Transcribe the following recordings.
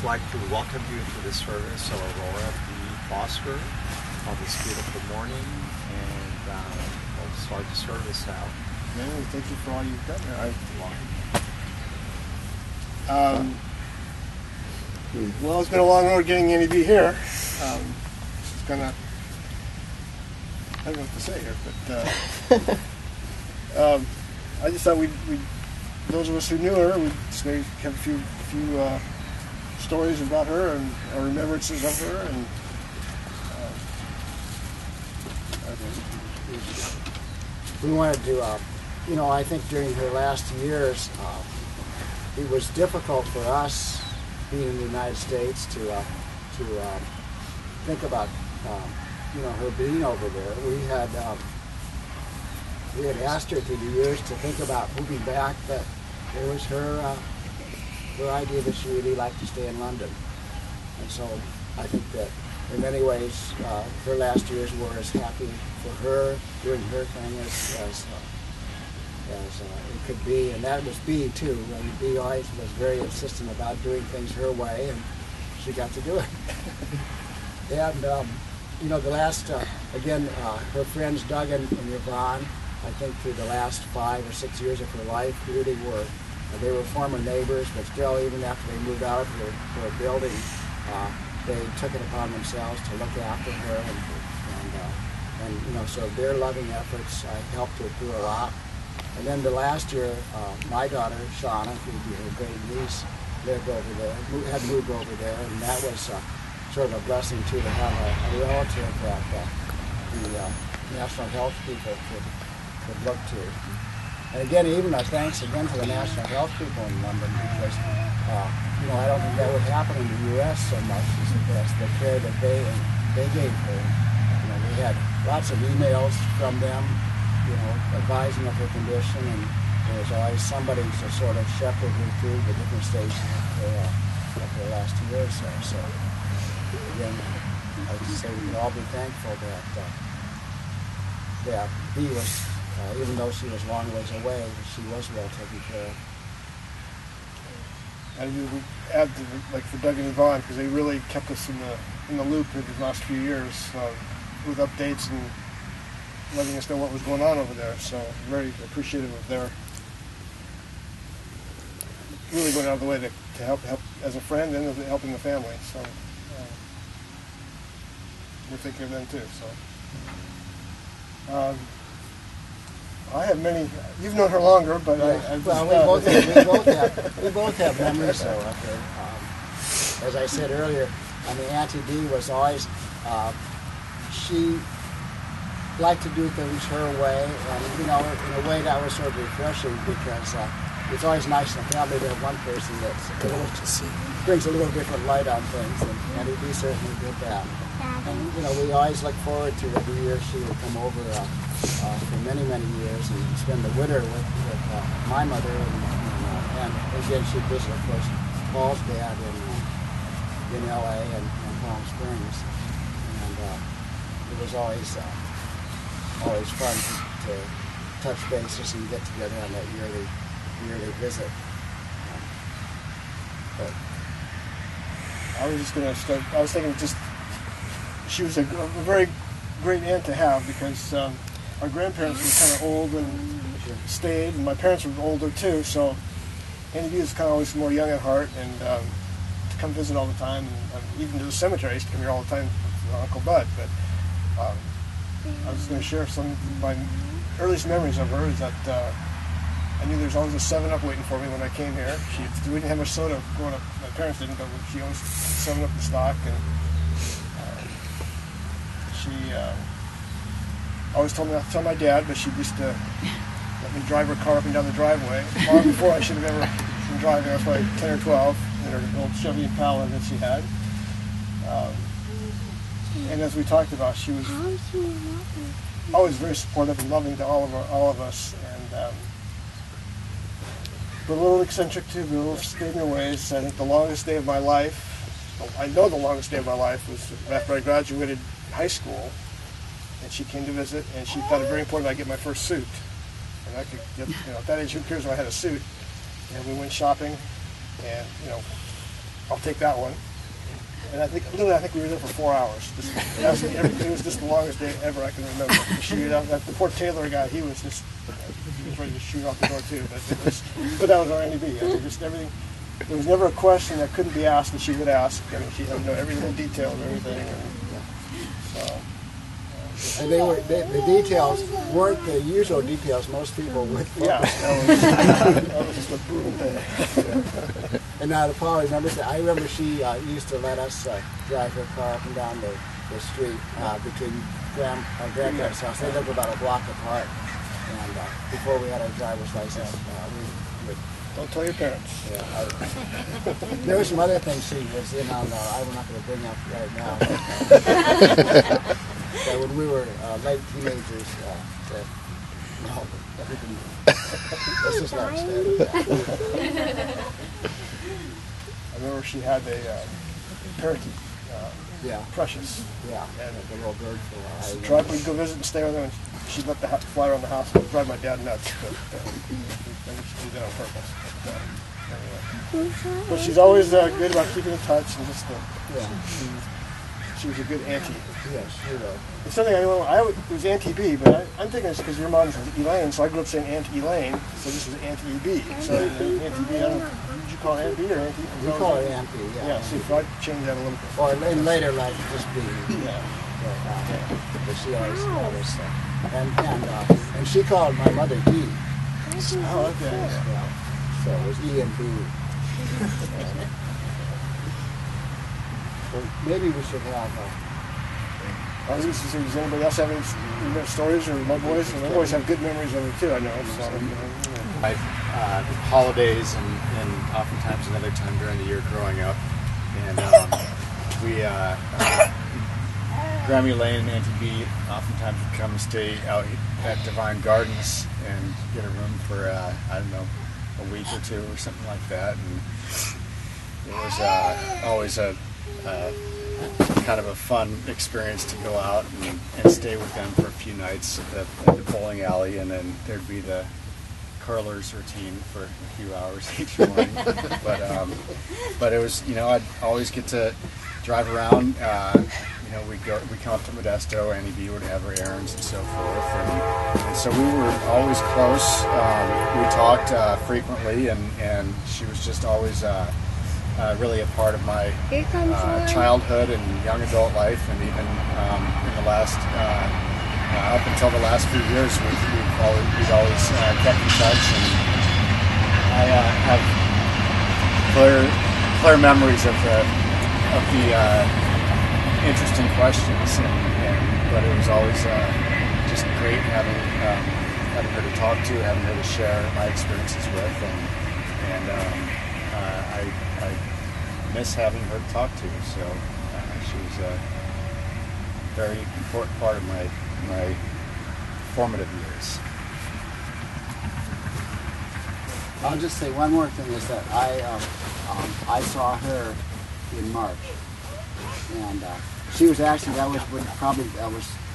like to welcome you to the service of Aurora B. Foster on this beautiful morning, and we'll start the service out. Well, thank you for all you've done there. Well, it's been a long road getting Annie B here. She's gonna, I don't know what to say here, but I just thought we'd those of us who knew her, we'd just maybe have a few stories about her and our remembrances of her, and we wanted to, I think during her last years, it was difficult for us being in the United States to think about, her being over there. We had asked her through the years to think about moving back, but it was her idea that she really liked to stay in London. And so I think that in many ways her last years were as happy for her doing her thing as it could be, and that was Bea too. I mean, Bea always was very insistent about doing things her way, and she got to do it. And the last, her friends Doug and Yvonne, I think through the last 5 or 6 years of her life, really were. They were former neighbors, but still, even after they moved out of her building, they took it upon themselves to look after her, and so their loving efforts helped her through a lot. And then the last year, my daughter Shauna, who'd be her great niece, lived over there, had moved over there, and that was sort of a blessing too, to have a relative that the National Health people could look to. And again, even a thanks again to the National Health people in London, because I don't think that would happen in the U.S. so much as the care that they gave her. We had lots of emails from them, advising of her condition, and there was always somebody to sort of shepherd her through the different stages of her last year or so. So again, I would say we can all be thankful that Bea was, even though she was a long ways away, she was well taken care of. And we add to for Doug and Yvonne, because they really kept us in the loop in the last few years with updates and letting us know what was going on over there. So very appreciative of their really going out of the way to help as a friend and helping the family. So we're thinking of them too. So I have many. You've known her longer, but we both have memories though of her. As I said earlier, Auntie Bea was always she liked to do things her way, and in a way that was sort of refreshing, because it's always nice in a family to have one person that brings a little different light on things, and Auntie Bea certainly did that. And we always look forward to every year she would come over for many, many years and spend the winter with my mother, and again she'd visit, of course, Paul's dad in L.A. and Palm Springs, and it was always fun to touch bases and get together on that yearly visit. But I was just going to start. I was thinking she was a very great aunt to have, because our grandparents were kind of old and stayed, and my parents were older too. So Annie B was kind of always more young at heart, and to come visit all the time, and even to the cemetery. I used to come here all the time with Uncle Bud. But I was going to share some of my earliest memories of her. Is that I knew there was always a 7-Up waiting for me when I came here. We didn't have much soda growing up. My parents didn't, but she always had 7-Up in stock, and she always told me not to tell my dad, but she used to let me drive her car up and down the driveway. Long before I should have ever been driving. I was probably 10 or 12 in her old Chevy Impala that she had. And as we talked about, she was always very supportive and loving to all of us, and but a little eccentric too, but a little stayed in her ways. I think the longest day of my life, I know the longest day of my life, was after I graduated high school, and she came to visit, and she thought it very important I get my first suit. And I could get, at that age, who cares if I had a suit? And we went shopping, and I'll take that one. And I think we were there for 4 hours. It was just the longest day ever I can remember. The poor Taylor guy, he was ready to shoot off the door too. But that was our NEB. I mean, just everything. There was never a question that couldn't be asked that she would ask. I mean, she had to know every little detail of everything. And the details weren't the usual details most people would focus. Yeah, that was just a brutal day. And now Paul remembers that. I remember she used to let us drive her car up and down the street between our grandparents' house. They lived about a block apart. And before we had our driver's license, we would. Don't tell your parents. Yeah, there were some other things she was in on. I'm not going to bring up right now. But when we were late teenagers, let's just not say that. I remember she had a parakeet, Precious. Yeah, and the little bird for a while. We'd go visit and stay with her, and she'd let the fly around the house. It would drive my dad nuts, but we used to do that on purpose. But she's always good about keeping in touch, and just she was a good auntie. Yes, you know. It's something it was Auntie B, but I'm thinking it's because your mom's Elaine, so I grew up saying Aunt Elaine, so this is Auntie B. So Auntie B, did you call her Aunt B or Auntie? We call her Aunt B, yeah. Yeah, see, if I change that a little bit. Or in later life, just B. Yeah. But she always and she called my mother E. Oh, okay. Yeah. So it was E and B. So maybe we should have. Does anybody else have any stories or my boys? My boys have good memories of it too. I know. Holidays and oftentimes another time during the year growing up, and Grammy Lane and Auntie B oftentimes would come and stay out at Divine Gardens and get a room for a week or two or something like that, and it was always a kind of a fun experience to go out and stay with them for a few nights at the bowling alley, and then there'd be the curlers routine for a few hours each morning. But it was, I'd always get to drive around. We'd come up to Modesto. Annie B would have her errands and so forth, and so we were always close. We talked frequently, and she was just always really a part of my childhood and young adult life, and even in the last up until the last few years, we'd always kept in touch, and I have clear memories of the interesting questions, but it was always just great having her to talk to, having her to share my experiences with, and I miss having her to talk to. So she was a very important part of my formative years. I'll just say one more thing is that I saw her in March, and she was actually that was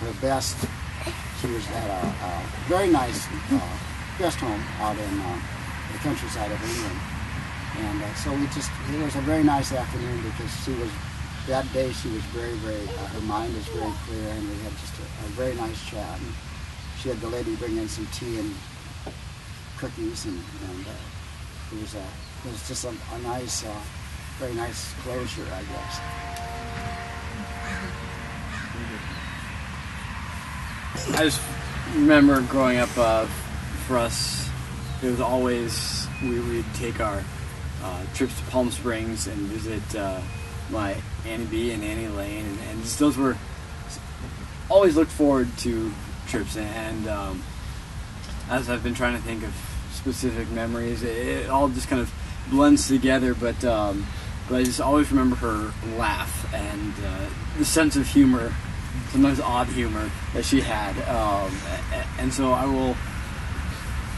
her best. She was at a very nice guest home out in the countryside of England, and so it was a very nice afternoon because that day she was very, very, her mind was very clear, and we had just a very nice chat. And she had the lady bring in some tea and cookies, and it was just a nice, very nice closure, I guess. I just remember growing up, for us, it was always, we'd take our trips to Palm Springs and visit my Annie B and Annie Lane, and just those were always looked forward to trips, and as I've been trying to think of specific memories, it all just kind of blends together, but I just always remember her laugh and the sense of humor, sometimes odd humor that she had, and so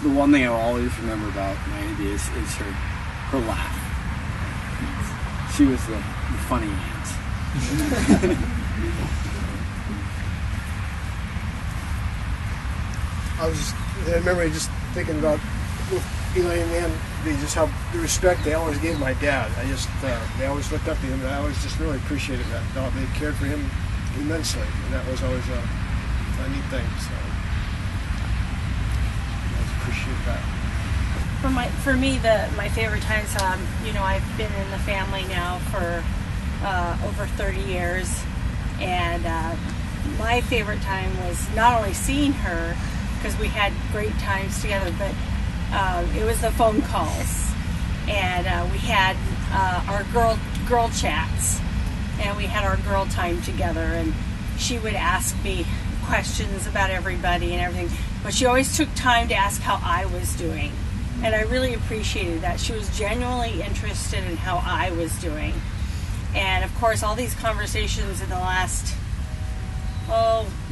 the one thing I will always remember about Annie B is her laugh. She was the funny aunt. I remember just thinking about with Elaine and they just how the respect they always gave my dad. They always looked up to him, and I always just really appreciated that. They cared for him immensely, and that was always a neat thing. So I always appreciate that. For me, my favorite times, I've been in the family now for over 30 years, and my favorite time was not only seeing her, because we had great times together, but it was the phone calls, and we had our girl chats, and we had our girl time together, and she would ask me questions about everybody and everything, but she always took time to ask how I was doing. And I really appreciated that. She was genuinely interested in how I was doing. And of course, all these conversations in the last,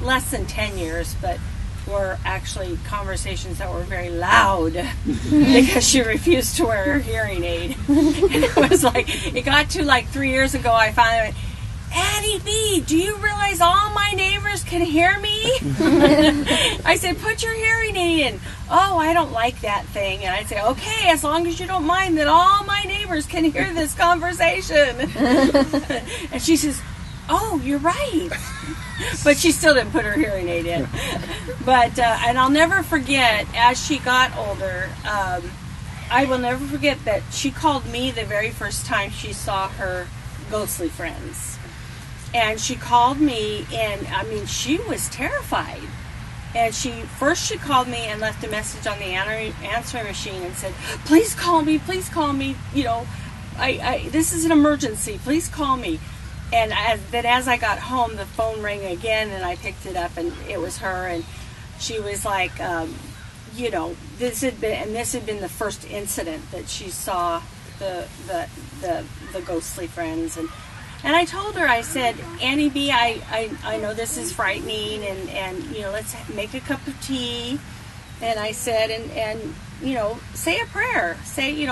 less than 10 years, but were actually conversations that were very loud because she refused to wear her hearing aid. And it got to like 3 years ago, I finally went, Annie B, do you realize all my neighbors can hear me? I said, put your hearing aid in. Oh, I don't like that thing. And I'd say, okay, as long as you don't mind that all my neighbors can hear this conversation. And she says, oh, you're right. But she still didn't put her hearing aid in. But, and I'll never forget, as she got older, I will never forget that she called me the very first time she saw her ghostly friends. And she called me, and she was terrified. And she called me and left a message on the answering machine and said, please call me, this is an emergency, please call me. And then as I got home, the phone rang again, and I picked it up, and it was her, and she was like, this had been the first incident that she saw the ghostly friends. And I told her, I said, Annie B, I know this is frightening, and let's make a cup of tea. And I said, and say a prayer. Say,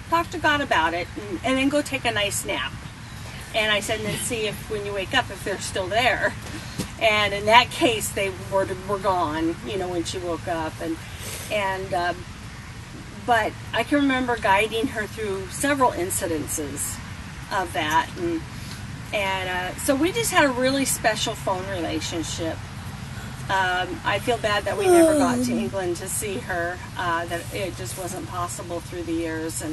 talk to God about it, and then go take a nice nap. And I said, and then see if when you wake up, if they're still there. And in that case, they were gone, when she woke up. But I can remember guiding her through several incidences of that, and so we just had a really special phone relationship. I feel bad that we never got to England to see her, that it just wasn't possible through the years,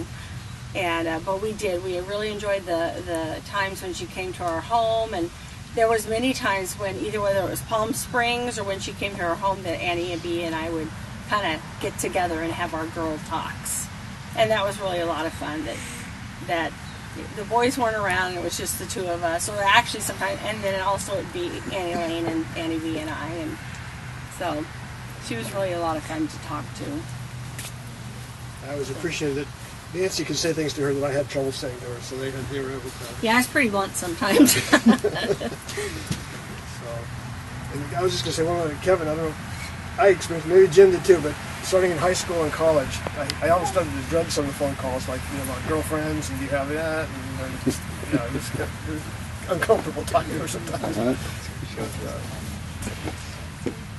but we did. We really enjoyed the times when she came to our home, and there was many times when whether it was Palm Springs or when she came to our home, that Annie B and I would kind of get together and have our girl talks, and that was really a lot of fun. That the boys weren't around, it was just the two of us, or actually sometimes, and then also it'd be Annie Lane and Annie B and I, and so she was really a lot of fun to talk to. I always appreciated that Nancy could say things to her that I had trouble saying to her, so they were able to. Yeah, it's pretty blunt sometimes. So, and I was just going to say one other, Kevin, I don't know, I experienced, maybe Jim did too, but starting in high school and college, I always started to dread some of the phone calls, like, about girlfriends, and do you have that? And just, it was uncomfortable talking to her sometimes.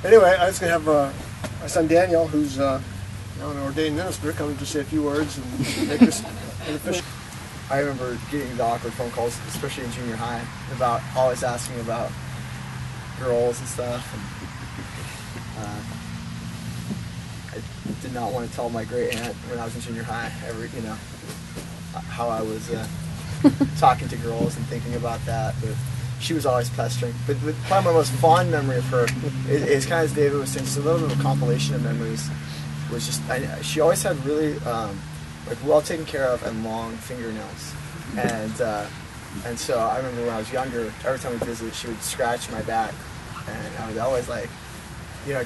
Anyway, I was going to have my son Daniel, who's an ordained minister, come to say a few words and make this an official. I remember getting the awkward phone calls, especially in junior high, about always asking about girls and stuff. And, I did not want to tell my great aunt when I was in junior high how I was talking to girls and thinking about that. But she was always pestering. But probably my most fond memory of her is kind of, as David was saying, just a little bit of a compilation of memories. Was just she always had really well taken care of and long fingernails, and so I remember when I was younger, every time we visited, she would scratch my back, and I would always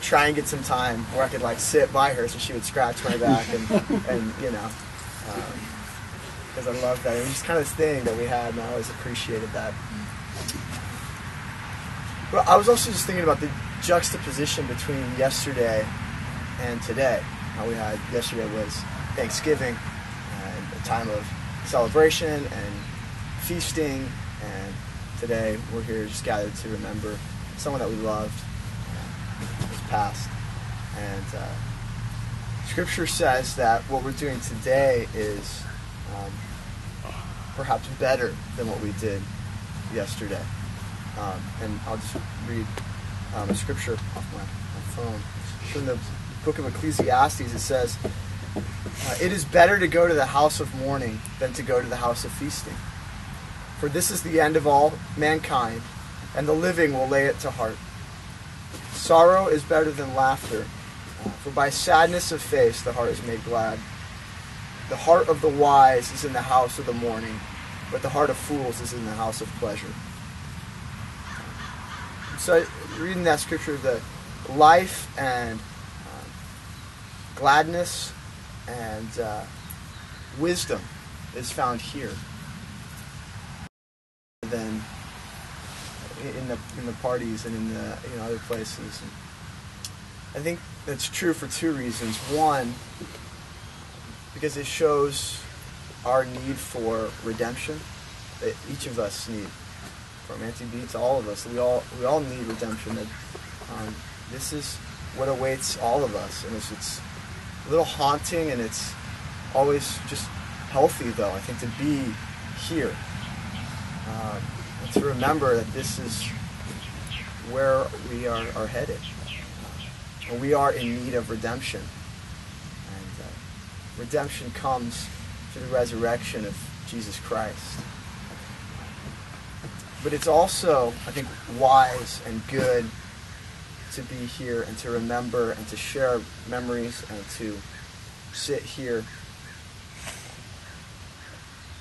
try and get some time where I could sit by her so she would scratch my back and because I loved that. It was just kind of this thing that we had, and I always appreciated that. But I was also just thinking about the juxtaposition between yesterday and today. We had yesterday was Thanksgiving, and a time of celebration and feasting, and today we're here just gathered to remember someone that we loved who's passed, and Scripture says that what we're doing today is perhaps better than what we did yesterday. And I'll just read a scripture off my phone. From the book of Ecclesiastes, it says, "It is better to go to the house of mourning than to go to the house of feasting. For this is the end of all mankind, and the living will lay it to heart. Sorrow is better than laughter, for by sadness of face the heart is made glad. The heart of the wise is in the house of the mourning, but the heart of fools is in the house of pleasure." So, reading that scripture, the life and gladness and wisdom is found here than in the parties and in the other places. And I think that's true for two reasons. One, because it shows our need for redemption that each of us need. From Auntie B to all of us, we all need redemption. That this is what awaits all of us, and it's a little haunting, and it's always just healthy, though, I think, to be here and to remember that this is where we are headed. We are in need of redemption, and redemption comes through the resurrection of Jesus Christ. But it's also, I think, wise and good to be here and to remember and to share memories and to sit here,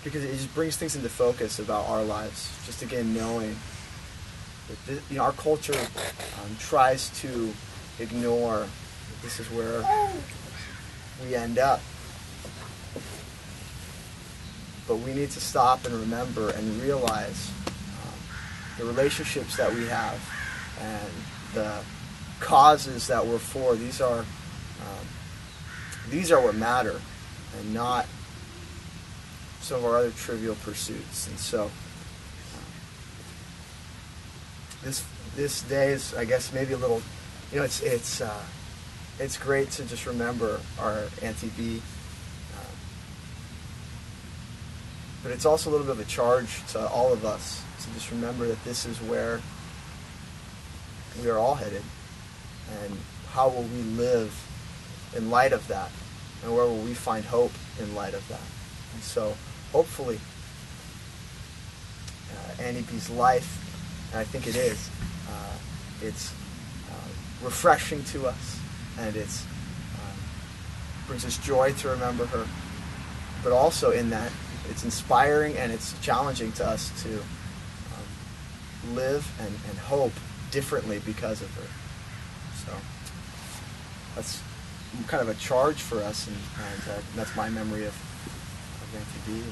because it just brings things into focus about our lives. Just again knowing that our culture tries to ignore that this is where we end up. But we need to stop and remember and realize the relationships that we have and the causes that we're for. These are what matter, and not some of our other trivial pursuits. And so this day is, I guess, maybe a little, it's great to just remember our Auntie B. But it's also a little bit of a charge to all of us to just remember that this is where we are all headed, and how will we live in light of that, and where will we find hope in light of that. And so hopefully Auntie B's life, and I think it is, it's refreshing to us, and it's brings us joy to remember her, but also in that it's inspiring and it's challenging to us to live and hope differently because of her. So that's kind of a charge for us, and that's my memory of Auntie B.